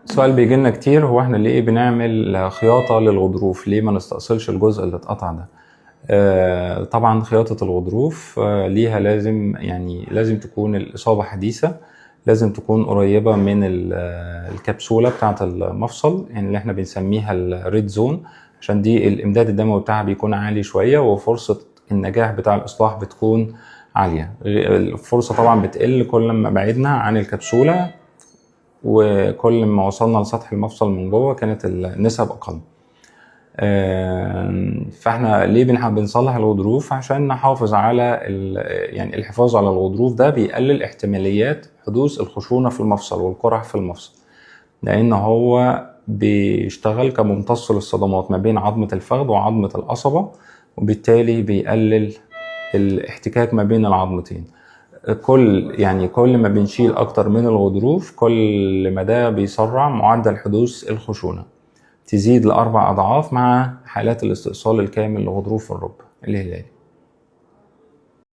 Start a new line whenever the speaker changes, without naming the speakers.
سؤال بيجي لنا كتير، هو احنا ليه بنعمل خياطة للغضروف؟ ليه ما نستأصلش الجزء اللي اتقطع ده؟ طبعا خياطة الغضروف ليها لازم تكون الإصابة حديثة، لازم تكون قريبة من الكبسولة بتاعة المفصل، يعني اللي احنا بنسميها الريد زون، عشان دي الإمداد الدموي بتاعها بيكون عالي شوية، وفرصة النجاح بتاع الإصلاح بتكون عالية. الفرصة طبعا بتقل كل ما بعدنا عن الكبسولة، وكل ما وصلنا لسطح المفصل من جوه كانت النسب أقل. فاحنا ليه بنصلح الغضروف؟ عشان نحافظ على يعني الحفاظ على الغضروف ده بيقلل احتماليات حدوث الخشونة في المفصل والقرح في المفصل، لأن هو بيشتغل كممتص للصدمات ما بين عظمة الفخذ وعظمة القصبة، وبالتالي بيقلل الاحتكاك ما بين العظمتين. كل ما بنشيل أكتر من الغضروف، كل ما ده بيسرع معدل حدوث الخشونة، تزيد ل4 أضعاف مع حالات الاستئصال الكامل لغضروف الركبة الهلالي.